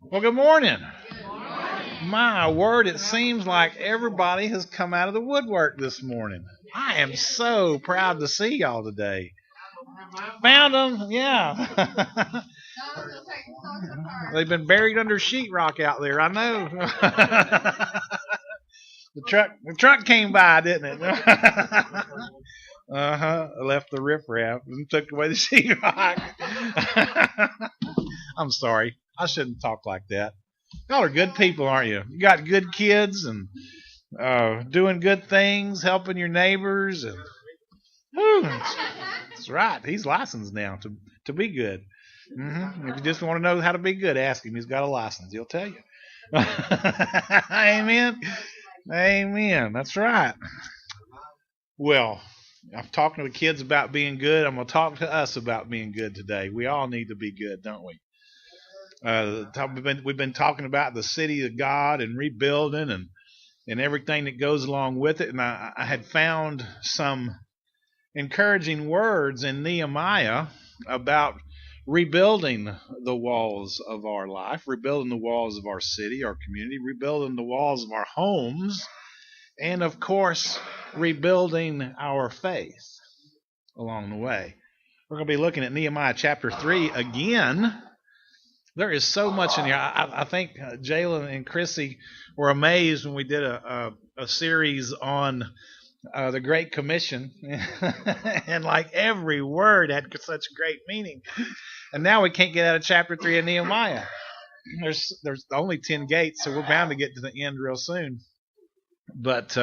Well, good morning. My word, it seems like everybody has come out of the woodwork this morning. I am so proud to see y'all today. Found them, yeah. They've been buried under sheetrock out there. I know. the truck came by, didn't it? Left the riprap and took away the sheetrock. I'm sorry. I shouldn't talk like that. Y'all are good people, aren't you? You got good kids and doing good things, helping your neighbors, and that's right. He's licensed now to be good. If you just want to know how to be good, ask him. He's got a license. He'll tell you. Amen. Amen. That's right. Well, I'm talking to the kids about being good. I'm going to talk to us about being good today. We all need to be good, don't we? We've been talking about the city of God and rebuilding and everything that goes along with it. And I had found some encouraging words in Nehemiah about rebuilding the walls of our life, rebuilding the walls of our city, our community, rebuilding the walls of our homes, and of course, rebuilding our faith along the way. We're going to be looking at Nehemiah chapter 3 again. There is so much in here. I think Jalen and Chrissy were amazed when we did a series on the Great Commission, and like every word had such great meaning. And now we can't get out of chapter 3 of Nehemiah. There's only 10 gates, so we're bound to get to the end real soon. But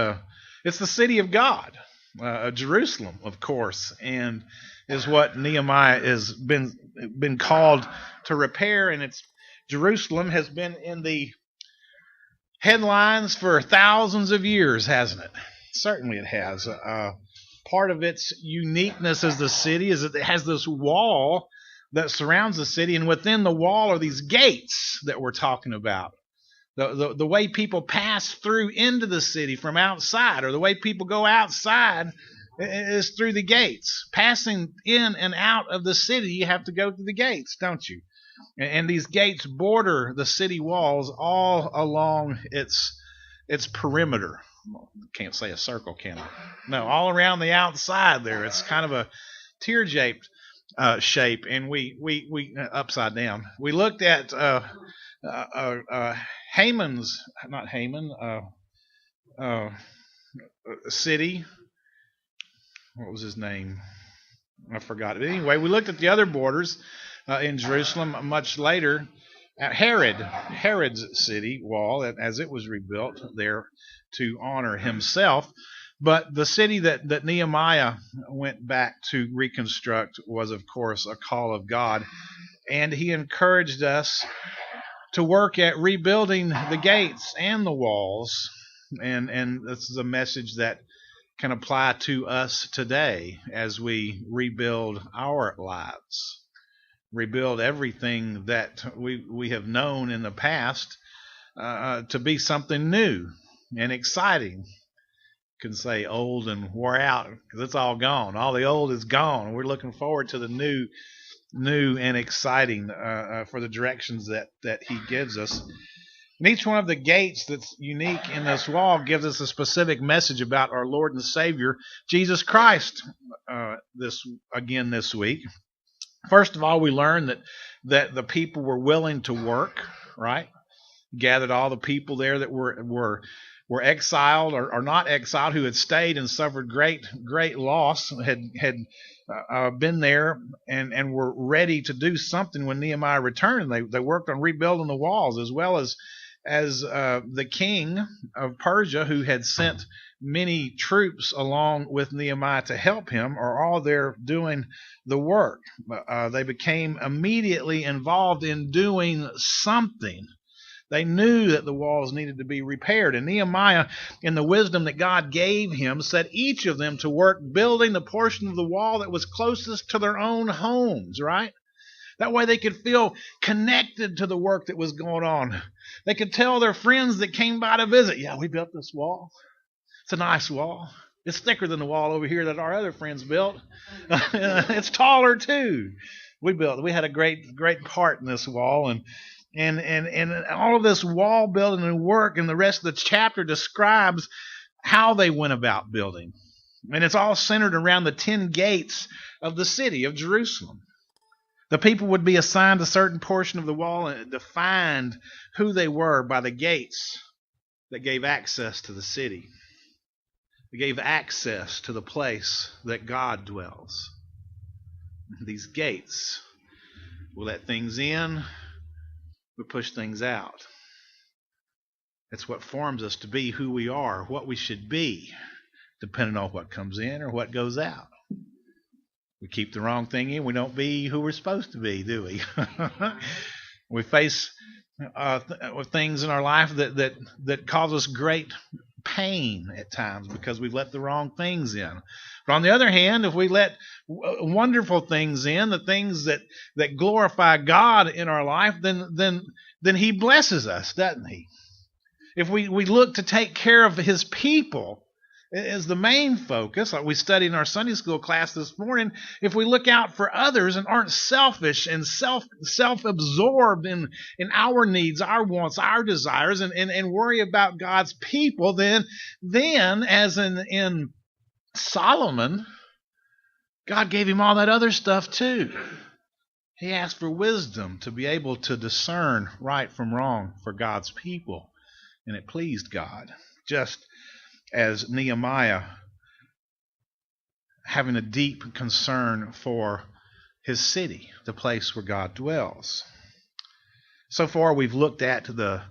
it's the city of God, Jerusalem, of course, and is what Nehemiah has been called to repair, and Jerusalem has been in the headlines for thousands of years, hasn't it? Certainly it has. Part of its uniqueness as the city is that it has this wall that surrounds the city, and within the wall are these gates that we're talking about. The way people pass through into the city from outside, or the way people go outside, is through the gates. Passing in and out of the city, you have to go through the gates, don't you? And these gates border the city walls all along its perimeter. Can't say a circle, can I? No, all around the outside there. It's kind of a tear-shaped shape, and we upside down. We looked at Haman's, not Haman, city. What was his name? I forgot it. Anyway, we looked at the other borders in Jerusalem much later. At Herod's city wall, as it was rebuilt there to honor himself. But the city that Nehemiah went back to reconstruct was, of course, a call of God. And he encouraged us to work at rebuilding the gates and the walls. And this is a message that can apply to us today as we rebuild our lives. Rebuild everything that we have known in the past to be something new and exciting. You can say old and wore out because it's all gone. All the old is gone. We're looking forward to the new and exciting for the directions that he gives us. And each one of the gates that's unique in this wall gives us a specific message about our Lord and Savior, Jesus Christ, this week. First of all, we learned that the people were willing to work, right? Gathered all the people there that were exiled or not exiled, who had stayed and suffered great loss, had been there and were ready to do something when Nehemiah returned. They worked on rebuilding the walls, as well as the king of Persia, who had sent many troops along with Nehemiah to help him, are all there doing the work. They became immediately involved in doing something. They knew that the walls needed to be repaired. And Nehemiah, in the wisdom that God gave him, set each of them to work building the portion of the wall that was closest to their own homes, right? That way they could feel connected to the work that was going on. They could tell their friends that came by to visit, yeah, we built this wall. It's a nice wall. It's thicker than the wall over here that our other friends built. It's taller too. We had a great part in this wall, And all of this wall building and work, and the rest of the chapter describes how they went about building. And it's all centered around the 10 gates of the city of Jerusalem. The people would be assigned a certain portion of the wall and defined who they were by the gates that gave access to the city. They gave access to the place that God dwells. These gates will let things in, we push things out. It's what forms us to be who we are, what we should be, depending on what comes in or what goes out. We keep the wrong thing in, we don't be who we're supposed to be, do we? We face things in our life that cause us great pain at times because we've let the wrong things in. But on the other hand, if we let wonderful things in, the things that glorify God in our life, then He blesses us, doesn't He? If we look to take care of His people as the main focus, like we studied in our Sunday school class this morning, if we look out for others and aren't selfish and self-absorbed in our needs, our wants, our desires, and worry about God's people, then as in Solomon, God gave him all that other stuff too. He asked for wisdom to be able to discern right from wrong for God's people, and it pleased God. Just as Nehemiah, having a deep concern for his city, the place where God dwells. So far, we've looked at the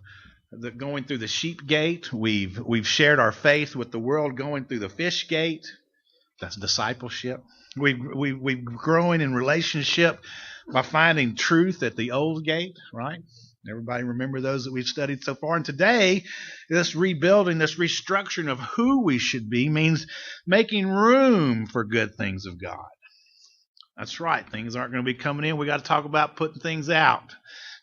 going through the sheep gate. We've shared our faith with the world going through the fish gate. That's discipleship. We've growing in relationship by finding truth at the old gate, right? Everybody remember those that we've studied so far. And today, this rebuilding, this restructuring of who we should be means making room for good things of God. That's right. Things aren't going to be coming in. We got to talk about putting things out.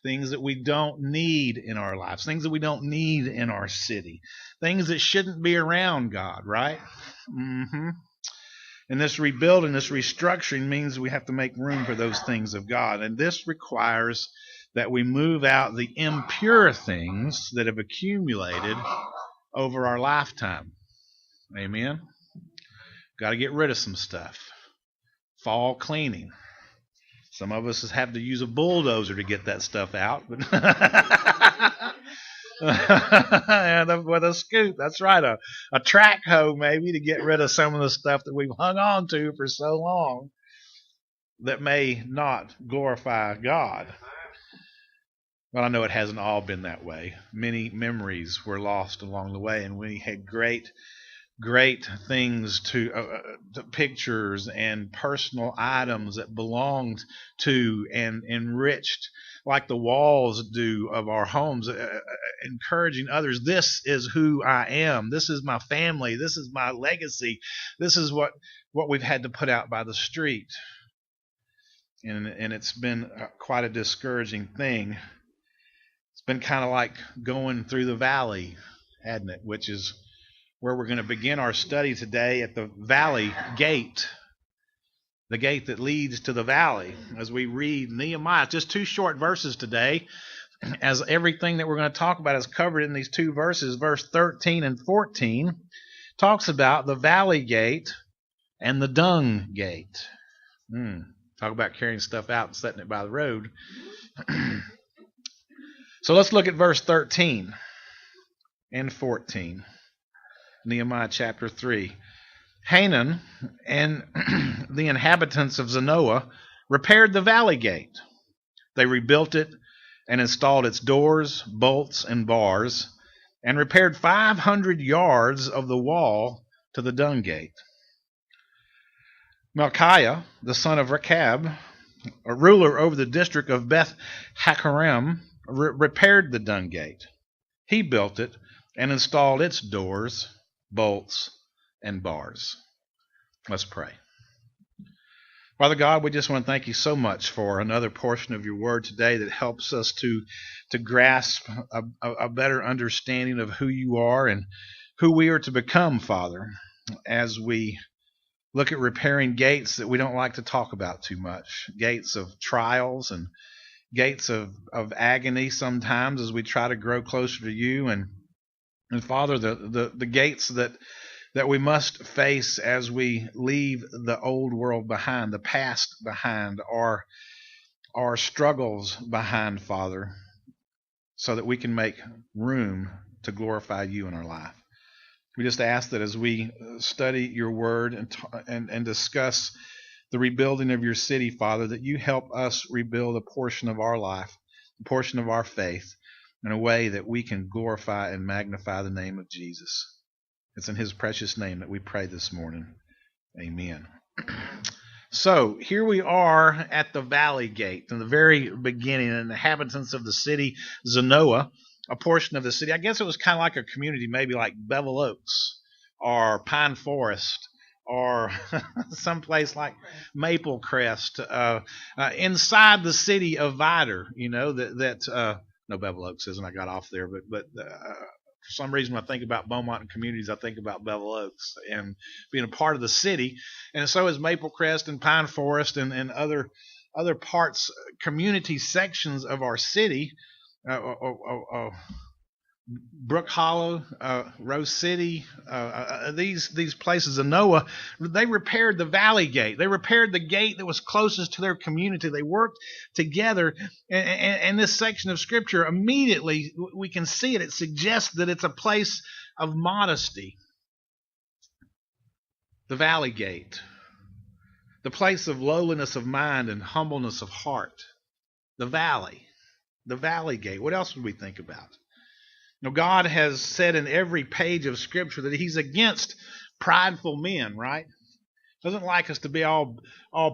Things that we don't need in our lives. Things that we don't need in our city. Things that shouldn't be around God, right? Mm-hmm. And this rebuilding, this restructuring means we have to make room for those things of God. And this requires that we move out the impure things that have accumulated over our lifetime. Amen? Got to get rid of some stuff. Fall cleaning. Some of us have to use a bulldozer to get that stuff out. But with a scoop, that's right, a track hoe maybe to get rid of some of the stuff that we've hung on to for so long that may not glorify God. Well, I know it hasn't all been that way. Many memories were lost along the way, and we had great things to pictures and personal items that belonged to and enriched, like the walls do of our homes, encouraging others. This is who I am. This is my family. This is my legacy. This is what we've had to put out by the street. And it's been quite a discouraging thing. It's been kind of like going through the valley, hadn't it? Which is where we're going to begin our study today, at the valley gate, the gate that leads to the valley, as we read Nehemiah. Just 2 short verses today, as everything that we're going to talk about is covered in these 2 verses. Verse 13 and 14 talks about the valley gate and the dung gate. Talk about carrying stuff out and setting it by the road. So let's look at verse 13 and 14. Nehemiah chapter 3. Hanan and the inhabitants of Zanoah repaired the valley gate. They rebuilt it and installed its doors, bolts, and bars, and repaired 500 yards of the wall to the dung gate. Malchiah, the son of Rechab, a ruler over the district of Beth Hakerem, repaired the dung gate. He built it and installed its doors, bolts, and bars. Let's pray. Father God, we just want to thank you so much for another portion of your word today that helps us to grasp a better understanding of who you are and who we are to become, Father, as we look at repairing gates that we don't like to talk about too much, gates of trials and gates of agony sometimes as we try to grow closer to you. And Father, the gates that we must face as we leave the old world behind, the past behind, our struggles behind, Father, so that we can make room to glorify you in our life. We just ask that as we study your word and discuss the rebuilding of your city, Father, that you help us rebuild a portion of our life, a portion of our faith, in a way that we can glorify and magnify the name of Jesus. It's in his precious name that we pray this morning. Amen. So here we are at the Valley Gate, in the very beginning, and the inhabitants of the city, Zanoah, a portion of the city. I guess it was kind of like a community, maybe like Bevel Oaks or Pine Forest or someplace like Maple Crest, inside the city of Vidor. No, Bevel Oaks isn't. I got off there, but for some reason, when I think about Beaumont and communities, I think about Bevel Oaks and being a part of the city. And so is Maple Crest and Pine Forest and other parts, community sections of our city. Brook Hollow, Rose City, these places of Noah, they repaired the Valley Gate. They repaired the gate that was closest to their community. They worked together. And this section of Scripture, immediately we can see it. It suggests that it's a place of modesty. The Valley Gate. The place of lowliness of mind and humbleness of heart. The Valley. The Valley Gate. What else would we think about? God has said in every page of Scripture that he's against prideful men, right? Doesn't like us to be all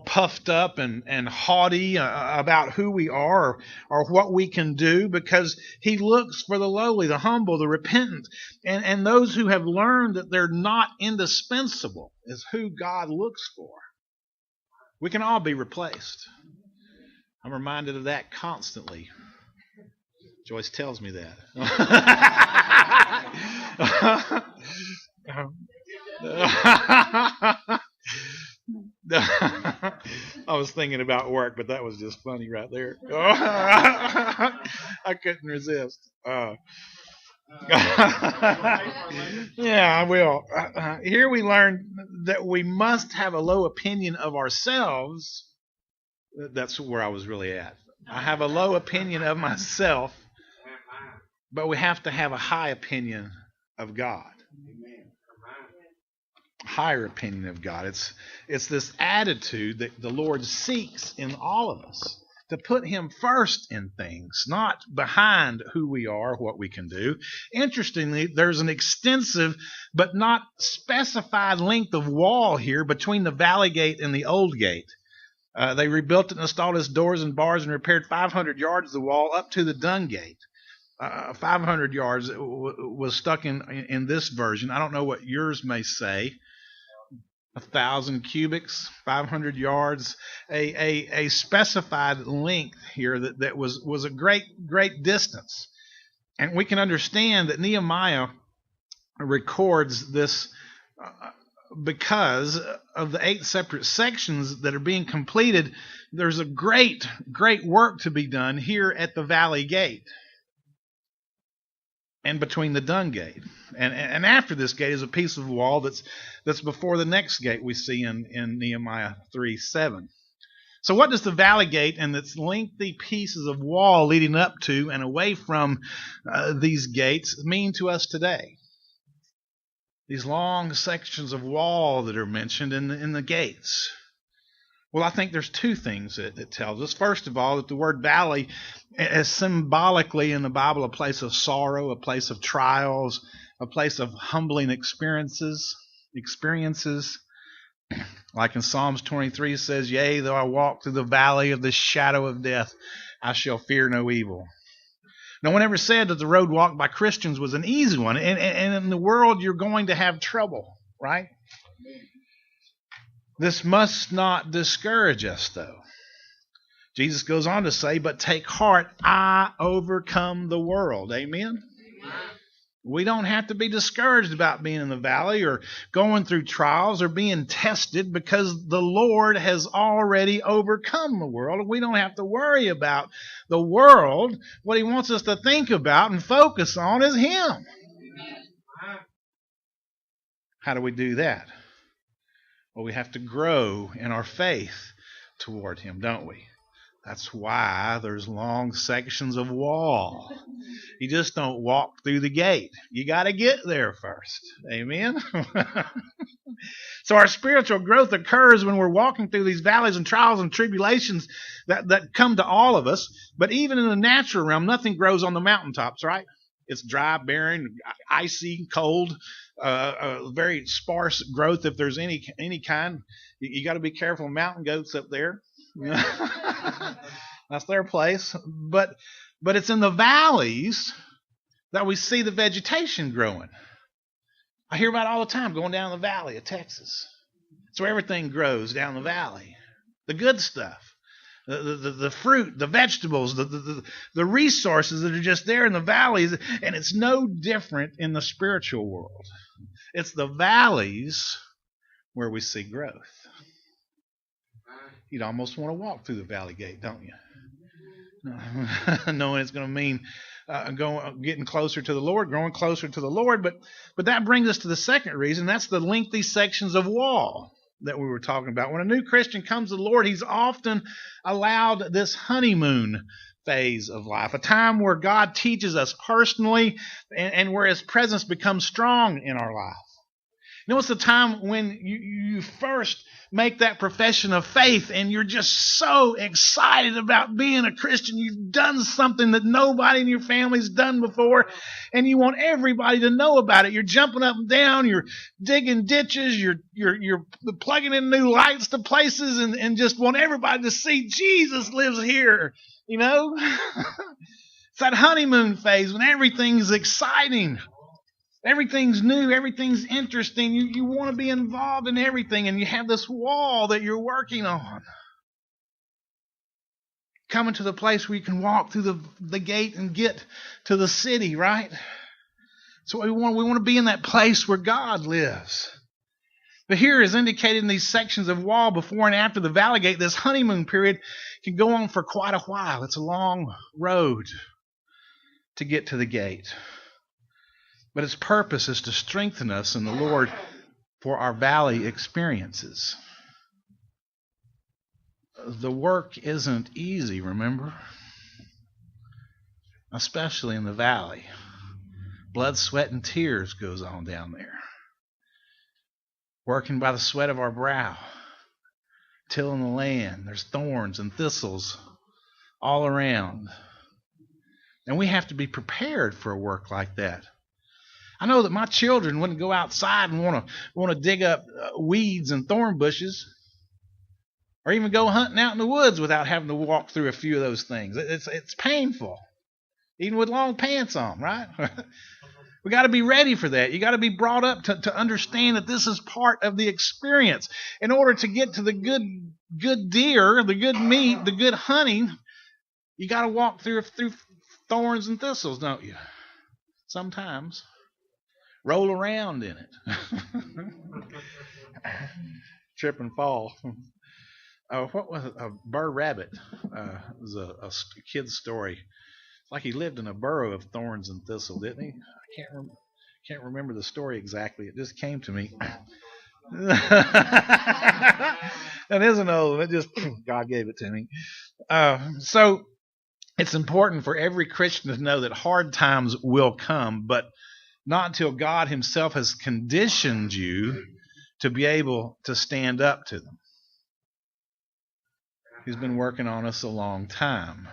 puffed up and haughty about who we are or what we can do, because he looks for the lowly, the humble, the repentant, and those who have learned that they're not indispensable is who God looks for. We can all be replaced. I'm reminded of that constantly. Joyce tells me that. I was thinking about work, but that was just funny right there. I couldn't resist. Yeah, I will. Here we learn that we must have a low opinion of ourselves. That's where I was really at. I have a low opinion of myself, but we have to have a high opinion of God. Higher opinion of God. It's this attitude that the Lord seeks in all of us, to put him first in things, not behind who we are, what we can do. Interestingly, there's an extensive but not specified length of wall here between the Valley Gate and the Old Gate. They rebuilt it and installed its doors and bars and repaired 500 yards of the wall up to the Dung Gate. 500 yards was stuck in this version. I don't know what yours may say. 1,000 cubics, 500 yards, a specified length here that was a great distance. And we can understand that Nehemiah records this because of the 8 separate sections that are being completed. There's a great work to be done here at the Valley Gate and between the Dung Gate. And after this gate is a piece of wall that's before the next gate we see in Nehemiah 3:7. So what does the Valley Gate and its lengthy pieces of wall leading up to and away from these gates mean to us today? These long sections of wall that are mentioned in the gates. Well, I think there's 2 things it tells us. First of all, that the word valley is symbolically in the Bible a place of sorrow, a place of trials, a place of humbling experiences. Like in Psalms 23 says, "Yea, though I walk through the valley of the shadow of death, I shall fear no evil." No one ever said that the road walked by Christians was an easy one. And in the world, you're going to have trouble, right? This must not discourage us, though. Jesus goes on to say, "But take heart, I overcome the world." Amen? We don't have to be discouraged about being in the valley or going through trials or being tested, because the Lord has already overcome the world. We don't have to worry about the world. What he wants us to think about and focus on is him. How do we do that? Well, we have to grow in our faith toward him, don't we? That's why there's long sections of wall. You just don't walk through the gate. You got to get there first. Amen? So our spiritual growth occurs when we're walking through these valleys and trials and tribulations that come to all of us. But even in the natural realm, nothing grows on the mountaintops, right? It's dry, barren, icy, cold, very sparse growth if there's any kind. You got to be careful of mountain goats up there. That's their place. But it's in the valleys that we see the vegetation growing. I hear about it all the time, going down the valley of Texas. It's where everything grows, down the valley. The good stuff. The fruit, the vegetables, the resources that are just there in the valleys. And it's no different in the spiritual world. It's the valleys where we see growth. You'd almost want to walk through the valley gate, don't you? Knowing it's going to mean getting closer to the Lord, growing closer to the Lord. But that brings us to the second reason. That's the lengthy sections of wall that we were talking about. When a new Christian comes to the Lord, he's often allowed this honeymoon phase of life, a time where God teaches us personally and where his presence becomes strong in our life. You know, it's the time when you first make that profession of faith and you're just so excited about being a Christian. You've done something that nobody in your family's done before, and you want everybody to know about it. You're jumping up and down, you're digging ditches, you're plugging in new lights to places and just want everybody to see Jesus lives here, you know? It's that honeymoon phase when everything's exciting. Everything's new, everything's interesting. You want to be involved in everything, and you have this wall that you're working on. Coming to the place where you can walk through the gate and get to the city, right? So we want to be in that place where God lives. But here is indicated in these sections of wall before and after the valley gate, this honeymoon period can go on for quite a while. It's a long road to get to the gate. But its purpose is to strengthen us in the Lord for our valley experiences. The work isn't easy, remember? Especially in the valley. Blood, sweat, and tears goes on down there. Working by the sweat of our brow. Tilling the land. There's thorns and thistles all around. And we have to be prepared for a work like that. I know that my children wouldn't go outside and want to dig up weeds and thorn bushes, or even go hunting out in the woods without having to walk through a few of those things. It's painful, even with long pants on, right? We got to be ready for that. You got to be brought up to understand that this is part of the experience. In order to get to the good deer, the good meat, the good honey, you got to walk through thorns and thistles, don't you? Sometimes. Roll around in it. Trip and fall. What was it? A Burr Rabbit. It was a kid's story. It's like he lived in a burrow of thorns and thistles, didn't he? I can't remember the story exactly. It just came to me. That isn't old. It just God gave it to me. So it's important for every Christian to know that hard times will come, but not until God himself has conditioned you to be able to stand up to them. He's been working on us a long time.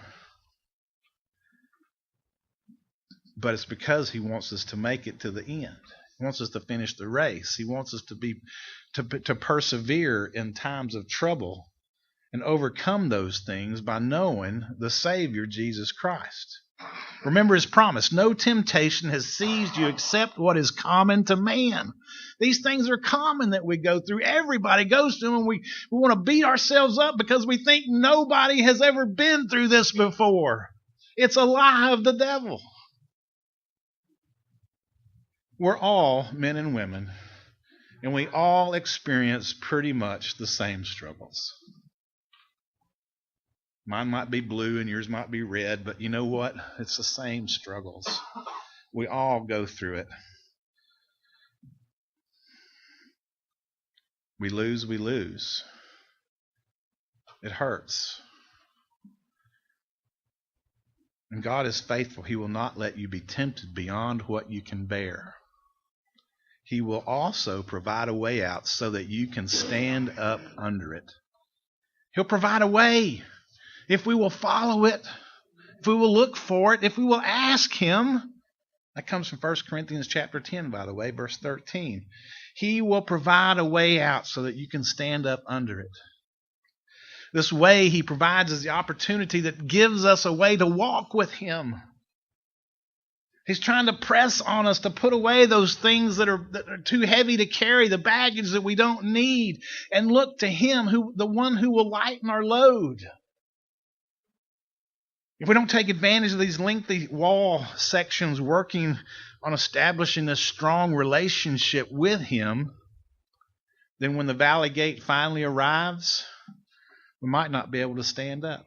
But it's because he wants us to make it to the end. He wants us to finish the race. He wants us to persevere in times of trouble and overcome those things by knowing the Savior, Jesus Christ. Remember his promise. No temptation has seized you except what is common to man. These things are common that we go through. Everybody goes through them, and we want to beat ourselves up because we think nobody has ever been through this before. It's a lie of the devil. We're all men and women, and we all experience pretty much the same struggles. Mine might be blue and yours might be red, but you know what? It's the same struggles. We all go through it. We lose. It hurts. And God is faithful. He will not let you be tempted beyond what you can bear. He will also provide a way out so that you can stand up under it. He'll provide a way if we will follow it, if we will look for it, if we will ask Him. That comes from 1 Corinthians chapter 10, by the way, verse 13. He will provide a way out so that you can stand up under it. This way He provides is the opportunity that gives us a way to walk with Him. He's trying to press on us to put away those things that are too heavy to carry, the baggage that we don't need, and look to Him, the one who will lighten our load. If we don't take advantage of these lengthy wall sections working on establishing this strong relationship with Him, then when the valley gate finally arrives, we might not be able to stand up.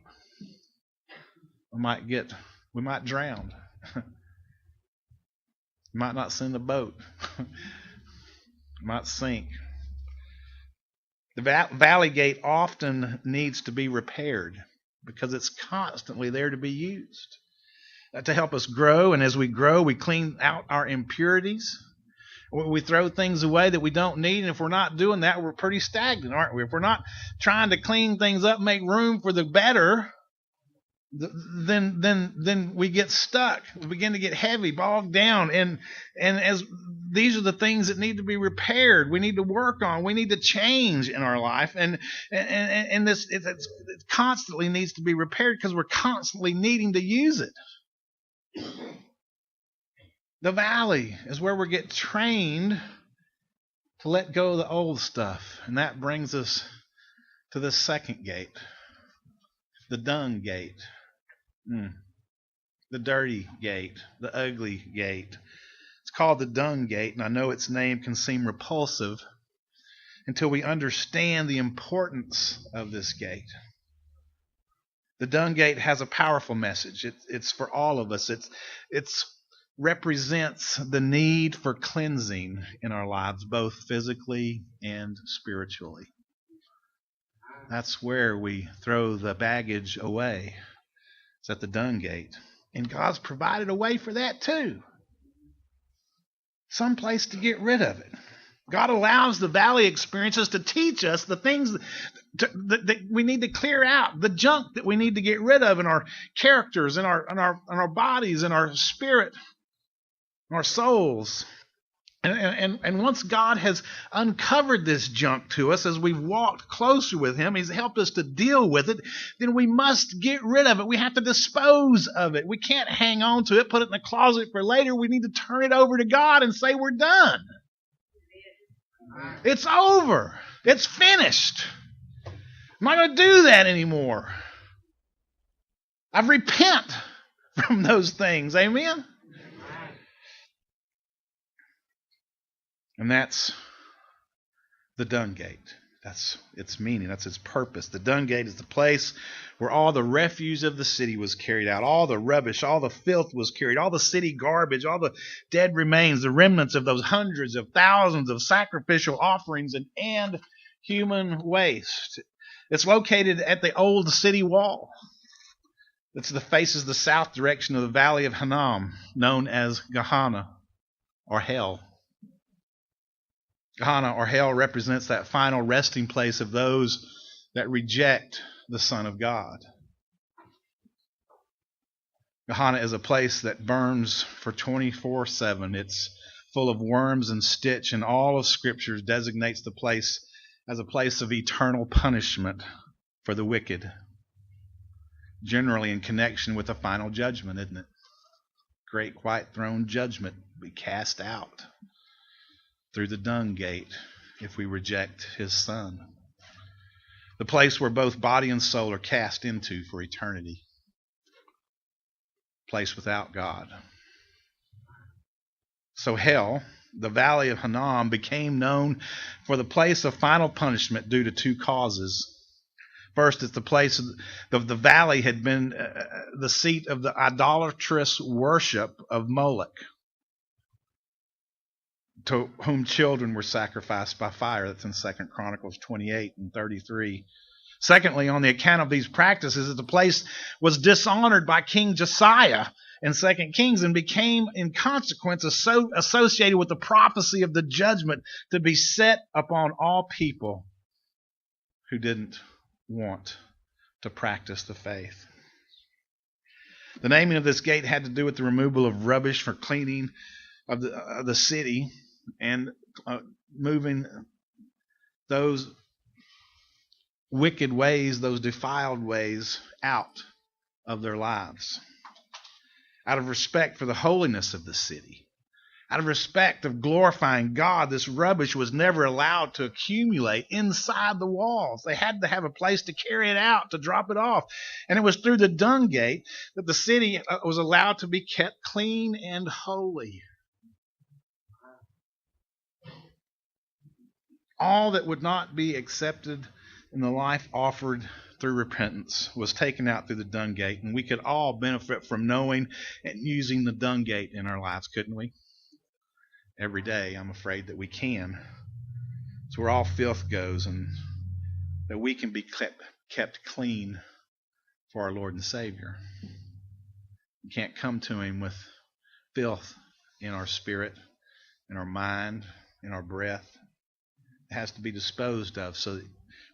We might drown. We might not send a boat. We might sink. The valley gate often needs to be repaired because it's constantly there to be used to help us grow. And as we grow, we clean out our impurities. We throw things away that we don't need. And if we're not doing that, we're pretty stagnant, aren't we? If we're not trying to clean things up, make room for the better, then we get stuck. We begin to get heavy, bogged down. And as these are the things that need to be repaired, we need to work on, we need to change in our life. And this it constantly needs to be repaired because we're constantly needing to use it. The valley is where we get trained to let go of the old stuff. And that brings us to the second gate, the dung gate. The dirty gate, the ugly gate. It's called the dung gate, and I know its name can seem repulsive until we understand the importance of this gate. The dung gate has a powerful message. It's for all of us. It represents the need for cleansing in our lives, both physically and spiritually. That's where we throw the baggage away. It's at the dung gate. And God's provided a way for that too. Some place to get rid of it. God allows the valley experiences to teach us the things that we need to clear out, the junk that we need to get rid of in our characters, in our bodies, in our spirit, in our souls. And once God has uncovered this junk to us as we've walked closer with Him, He's helped us to deal with it, then we must get rid of it. We have to dispose of it. We can't hang on to it, put it in the closet for later. We need to turn it over to God and say we're done. It's over. It's finished. I'm not going to do that anymore. I've repent from those things. Amen? And that's the dung gate. That's its meaning. That's its purpose. The dung gate is the place where all the refuse of the city was carried out. All the rubbish, all the filth was carried. All the city garbage, all the dead remains, the remnants of those hundreds of thousands of sacrificial offerings and human waste. It's located at the old city wall. It faces the south direction of the valley of Hinnom, known as Gehenna or hell. Gehenna or hell represents that final resting place of those that reject the Son of God. Gehenna is a place that burns for 24/7. It's full of worms and stitch, and all of Scripture designates the place as a place of eternal punishment for the wicked, generally in connection with a final judgment, isn't it? Great white throne judgment be cast out through the dung gate if we reject His Son. The place where both body and soul are cast into for eternity. Place without God. So hell the Valley of Hinnom, became known for the place of final punishment due to two causes. First, it's the place of the valley had been the seat of the idolatrous worship of Moloch, to whom children were sacrificed by fire. That's in 2 Chronicles 28 and 33. Secondly, on the account of these practices, the place was dishonored by King Josiah in 2 Kings and became, in consequence, associated with the prophecy of the judgment to be set upon all people who didn't want to practice the faith. The naming of this gate had to do with the removal of rubbish for cleaning of the city and moving those wicked ways, those defiled ways out of their lives. Out of respect for the holiness of the city, out of respect of glorifying God, this rubbish was never allowed to accumulate inside the walls. They had to have a place to carry it out, to drop it off. And it was through the Dung gate that the city was allowed to be kept clean and holy. All that would not be accepted in the life offered through repentance was taken out through the Dung gate, and we could all benefit from knowing and using the Dung gate in our lives, couldn't we? Every day, I'm afraid that we can. It's where all filth goes, and that we can be kept clean for our Lord and Savior. We can't come to Him with filth in our spirit, in our mind, in our breath. It has to be disposed of so that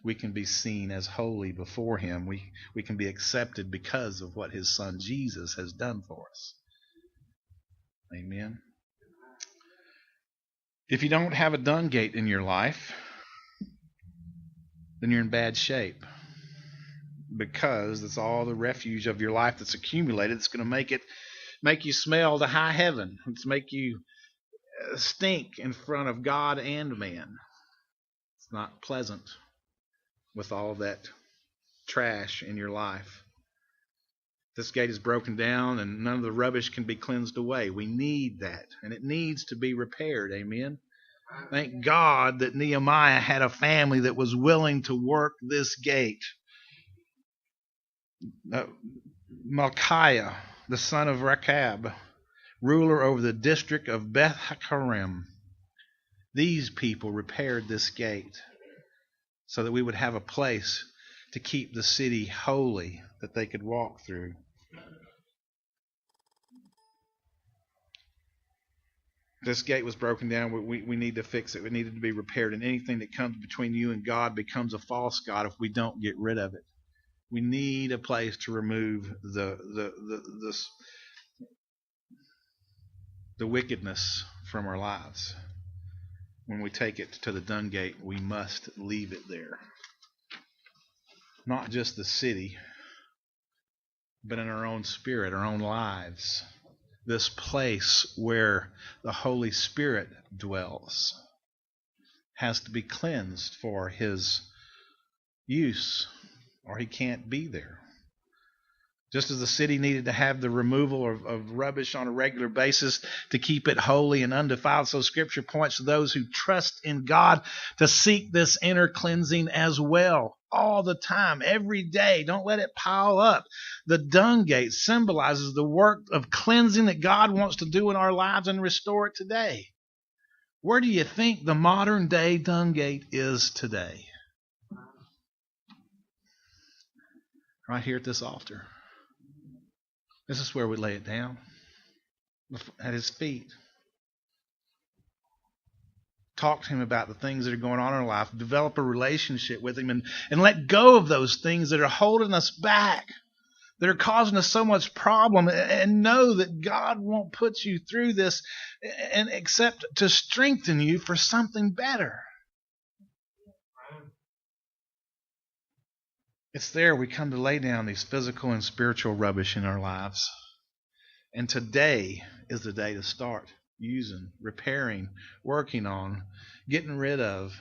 we can be seen as holy before Him. We can be accepted because of what His Son Jesus has done for us. Amen. If you don't have a Dung gate in your life, then you're in bad shape, because it's all the refuge of your life that's accumulated. It's going to make you smell to high heaven. It's make you stink in front of God and man. It's not pleasant with all that trash in your life. This gate is broken down and none of the rubbish can be cleansed away. We need that, and it needs to be repaired. Amen. Thank God that Nehemiah had a family that was willing to work this gate. Malchiah, the son of Rechab, ruler over the district of Beth Hakerem. These people repaired this gate so that we would have a place to keep the city holy that they could walk through. This gate was broken down. We need to fix it. It needed to be repaired. And anything that comes between you and God becomes a false god if we don't get rid of it. We need a place to remove the wickedness from our lives. When we take it to the Dung gate, we must leave it there. Not just the city, but in our own spirit, our own lives. This place where the Holy Spirit dwells has to be cleansed for His use, or He can't be there. Just as the city needed to have the removal of rubbish on a regular basis to keep it holy and undefiled, so Scripture points to those who trust in God to seek this inner cleansing as well. All the time, every day. Don't let it pile up. The Dung gate symbolizes the work of cleansing that God wants to do in our lives and restore it today. Where do you think the modern day Dung gate is today? Right here at this altar. This is where we lay it down, at His feet. Talk to Him about the things that are going on in our life. Develop a relationship with Him and let go of those things that are holding us back, that are causing us so much problem, and know that God won't put you through this and except to strengthen you for something better. It's there we come to lay down these physical and spiritual rubbish in our lives. And today is the day to start using, repairing, working on, getting rid of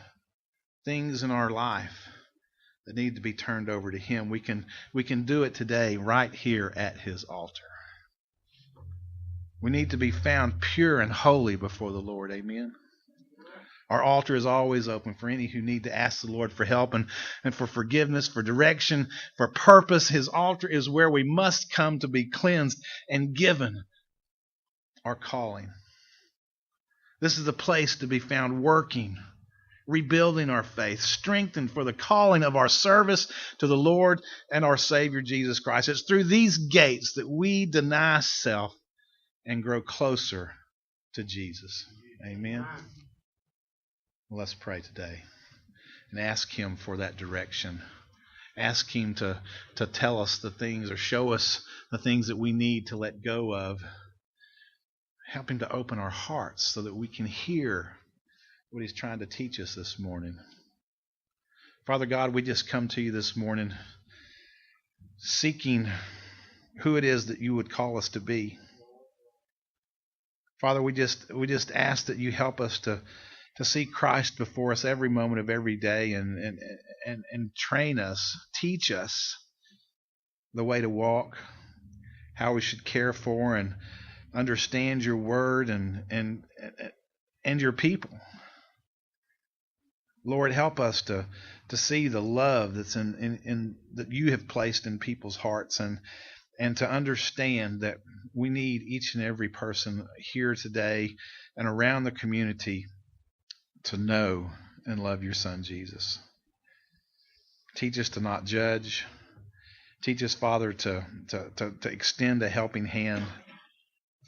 things in our life that need to be turned over to Him. We can do it today right here at His altar. We need to be found pure and holy before the Lord. Amen. Our altar is always open for any who need to ask the Lord for help and for forgiveness, for direction, for purpose. His altar is where we must come to be cleansed and given our calling. This is the place to be found working, rebuilding our faith, strengthened for the calling of our service to the Lord and our Savior Jesus Christ. It's through these gates that we deny self and grow closer to Jesus. Amen. Let's pray today and ask Him for that direction. Ask Him to tell us the things or show us the things that we need to let go of. Help Him to open our hearts so that we can hear what He's trying to teach us this morning. Father God, we just come to You this morning seeking who it is that You would call us to be. Father, we just ask that You help us to see Christ before us every moment of every day and train us, teach us the way to walk, how we should care for and understand Your word and Your people. Lord, help us to see the love that's in that You have placed in people's hearts and to understand that we need each and every person here today and around the community to know and love Your Son, Jesus. Teach us to not judge. Teach us, Father, to extend a helping hand.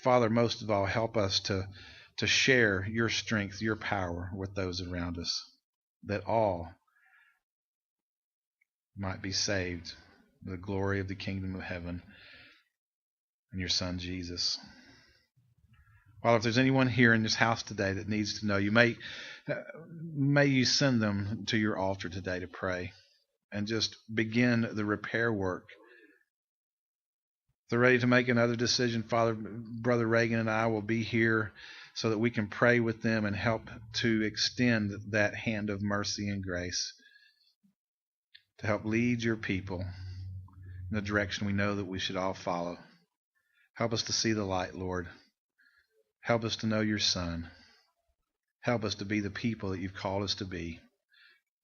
Father, most of all, help us to share Your strength, Your power with those around us, that all might be saved to the glory of the kingdom of heaven and Your Son, Jesus. Father, if there's anyone here in this house today that needs to know You, may You send them to Your altar today to pray and just begin the repair work. If they're ready to make another decision, Father, Brother Reagan and I will be here so that we can pray with them and help to extend that hand of mercy and grace to help lead Your people in the direction we know that we should all follow. Help us to see the light, Lord. Help us to know Your Son. Help us to be the people that You've called us to be.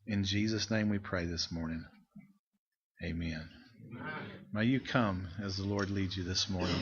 In Jesus' name we pray this morning. Amen. May you come as the Lord leads you this morning.